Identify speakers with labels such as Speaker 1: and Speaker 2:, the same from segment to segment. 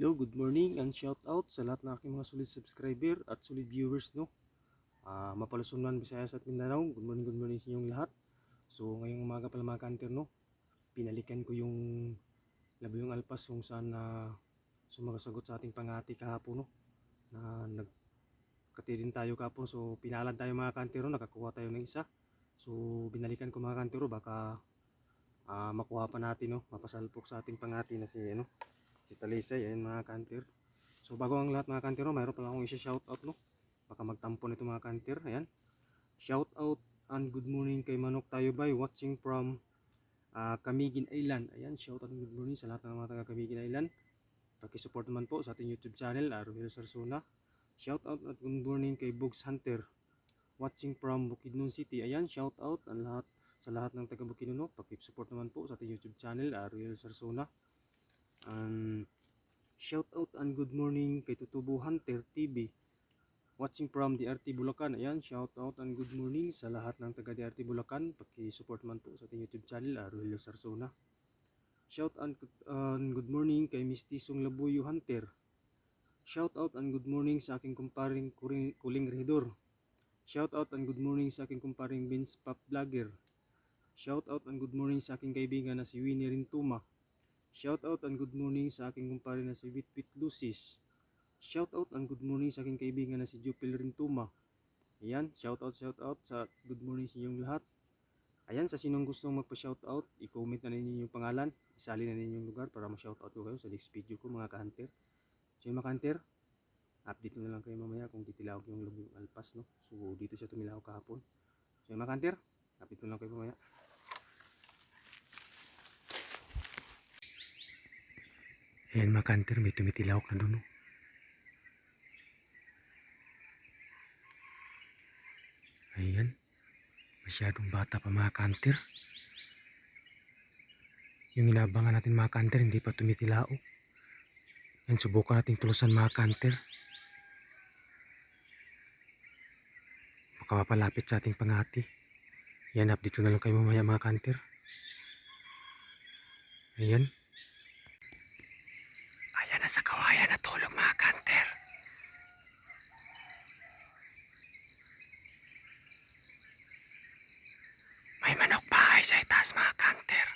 Speaker 1: Hello, good morning and shout out sa lahat ng aking mga solid subscriber at solid viewers, no. Mapalusunan, Visayas at Mindanao. Good morning sa inyong lahat. So ngayong umaga pala mga kanter, no. Pinalikan ko yung labuyong alpas kung saan sumasagot sa ating pangati kahapon, no. Na nagkatirin tayo kahapon, so pinalan tayo mga kantero, nakakuha tayo ng isa. So binalikan ko mga kantero, baka makuha pa natin, no. Mapasalpok sa ating pangati na si Talisay, ayan mga kanter. So bago ang lahat mga kanter, mayroon pala akong isa-shoutout, no. Baka magtampo nito mga kanter. Ayan. Shoutout and good morning kay Manok Tayo Bay, watching from Camiguin Island. Ayan, shoutout and good morning sa lahat ng mga taga Camiguin Island. Paki-support naman po sa ating YouTube channel, Rohel Sarsona. Shoutout at good morning kay Bugs Hunter, watching from Bukidnon City. Ayan, shoutout ang lahat sa lahat ng taga Bukidnon. Paki-support naman po sa ating YouTube channel, Rohel Sarsona. Shout out and good morning kay Tutubo Hunter TV, watching from DRT Bulacan. Ayan, shout out and good morning sa lahat ng taga DRT Bulacan. Paki-support man po sa ating YouTube channel, Rogelio Sarsona. Shout out and good morning kay Mistisong Labuyo Hunter. Shout out and good morning sa aking kumparing Kuling Redor. Shout out and good morning sa aking kumparing Vince Pop Vlogger. Shout out and good morning sa aking kaibigan na si Winnie Rintuma. Shout out and good morning sa aking kumpare na si Witwit Lucis. Shout out and good morning sa aking kaibigan na si Jupil Rintuma. Ayan, shout out sa good morning sa inyong lahat. Ayan, sa sinong gustong magpa-shout out, i-comment na ninyo yung pangalan, isali na ninyo yung lugar para ma-shout out ko kayo sa next video ko mga ka-hunter. So yung mga ka-hunter, update na lang kayo mamaya kung titilawag yung lubong alpas, no. So dito siya tumilawag kahapon. So yung mga ka-hunter, update na lang kayo mamaya. Ayan mga kanter, may tumitilawak na doon. Ayan, masyadong bata pa mga kanter. Yung inabangan natin mga kanter, hindi pa tumitilaok. Ayan, subukan nating tulusan mga kanter. Baka mapalapit sa ating pangati. Ayan, update ko na lang kayo mamaya mga kanter. Ayan. Ayan, nasa kawayan na tulog mga kanter. May manok bahay sa itaas mga kanter.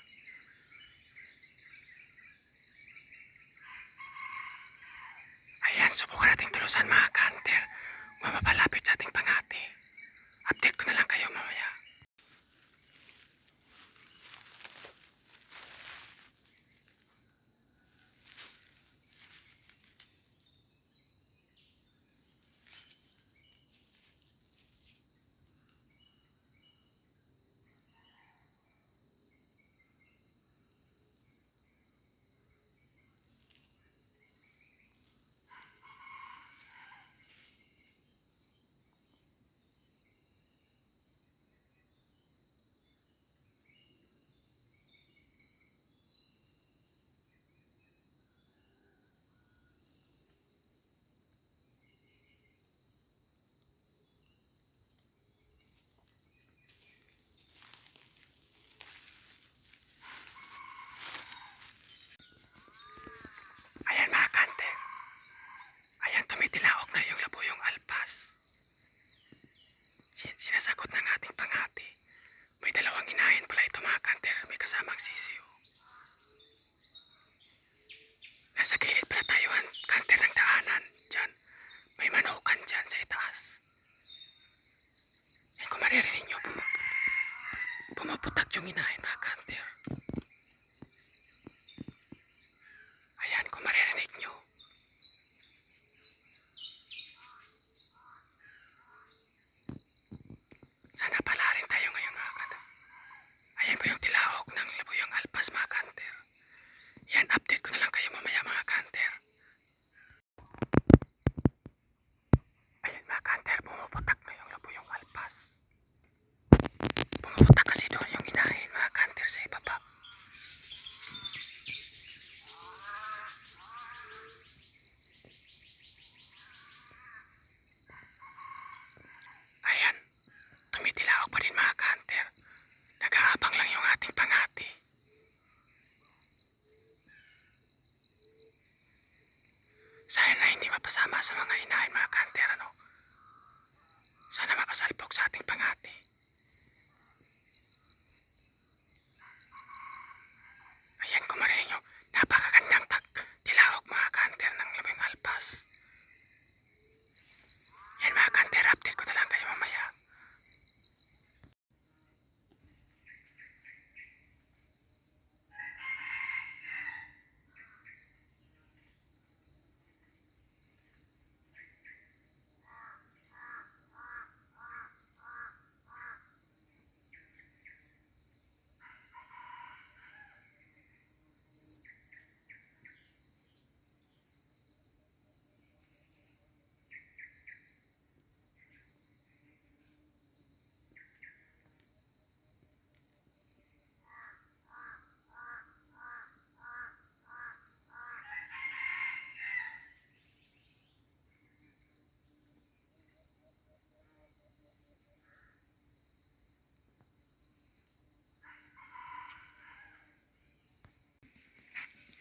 Speaker 1: Ayan, subukan nating tulusan mga kanter. Mapapalapit sa ating pangati. Update ko na lang kayo mamaya.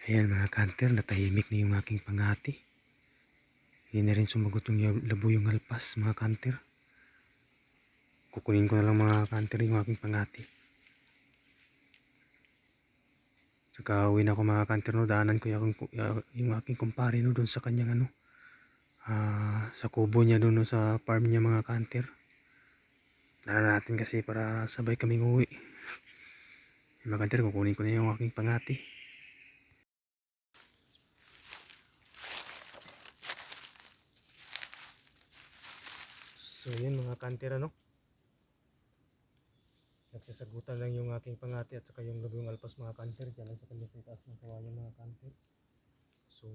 Speaker 1: Ayan mga kanter, natahimik na yung aking pangati. Hindi na rin sumagot yung labo yung alpas mga kanter. Kukunin ko na lang mga kanter yung aking pangati. Saka uwi na ako mga kanter, no, daanan ko yung aking kumpare, no, doon sa kanyang ano, sa kubo niya doon, no, sa farm niya mga kanter. Daanan natin kasi para sabay kaming uwi. Mga kanter, kukunin ko na yung aking pangati. So yun mga kanter, ano, nagsasagutan lang yung aking pangati at saka yung labong alpas mga kanter. Diyan lang sa kanya sa itaas ng kawayan mga kanter. So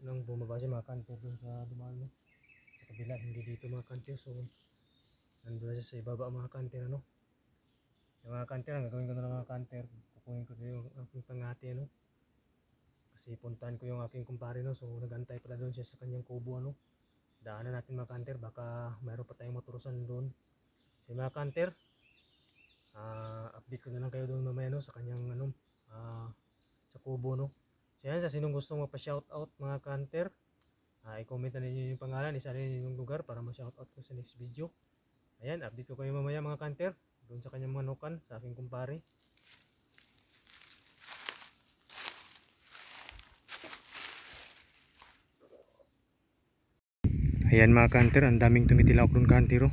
Speaker 1: nang bumaba siya mga kanter doon sa dumaan, no, sa kabila, hindi dito mga kanter. So nandun na siya sa ibaba mga kanter, ano. Yung mga kanter, ang gagawin ko na lang mga kanter, kukunin ko na yung aking pangati, ano, kasi puntahan ko yung aking kumpare, no. So nagantay pala doon siya sa kanyang kubo, ano. Daanan natin mga kanter, baka mayroon pa tayong maturusan doon. So mga kanter, update ko na lang kayo doon mamaya, no, sa kanyang ano, sa kubo, no. So yan, sa sinong gustong magpa-shoutout mga kanter, i-comment na ninyo yung pangalan, isa rin yung lugar para ma-shoutout ko sa next video. Ayan, update ko kayo mamaya mga kanter doon sa kanyang manukan, sa aking kumpare. Ayan mga kanter, ang daming tumitilak doon kantero.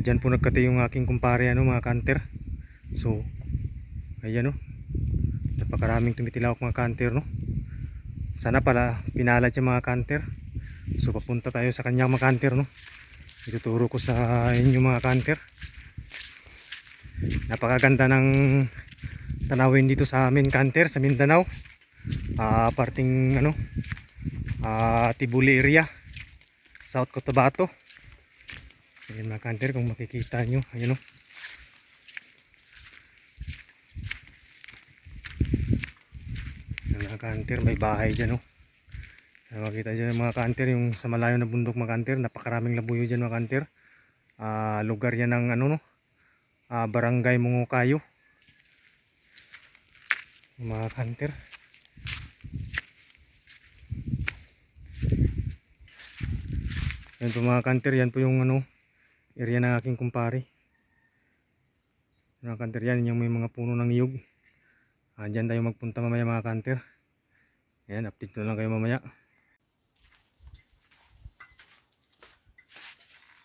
Speaker 1: Diyan po nagkati yung aking kumpare, ano mga kanter. So ayan, no, napakaraming tumitilak mga kanter, no. Sana pala pinalad siya mga kanter. So papunta tayo sa kanyang mga kanter, no. Ituturo ko sa inyo mga kanter. Napakaganda ng tanawin dito sa amin kanter, sa Mindanao. Parting ano, Tibuli area, South Cotabato. Ayan mga kanter, kung makikita nyo, ayan, no. Mga kanter, may bahay dyan, no. Makita dyan mga kanter, yung sa malayo na bundok mga kanter, napakaraming labuyo dyan mga kanter. Lugar yan ng ano, no, Barangay Mungukayo mga kanter. Yan po mga kanter, yan po yung ano, area ng aking kumpare mga kanter. Yan yung may mga puno ng niyog. Dyan tayo magpunta mamaya mga kanter. Ayan, update na lang kayo mamaya.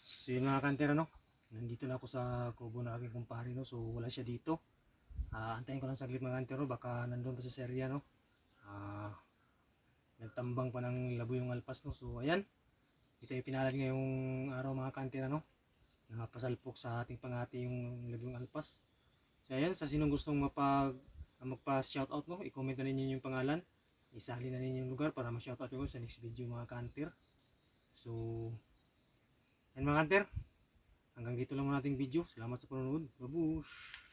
Speaker 1: So yun mga kanter, ano, nandito na ako sa kubo ng aking kumpare, no. So wala siya dito. Antayin ko lang saglit mga kanter, no, baka nandun pa sa serya, no. Nagtambang pa ng labo yung alpas, no. So ayan, ito yung pinalad ngayong araw mga kanter, ano, nakapasalpok sa ating pangati yung labo yung alpas. So ayan, sa sinong gustong magpa-shoutout, no, i-comment na ninyo yung pangalan, isali na ninyo yung lugar para ma-shoutout ko sa next video mga kanter. So yan mga kanter, hanggang dito lang muna ating video. Salamat sa panonood. Babush!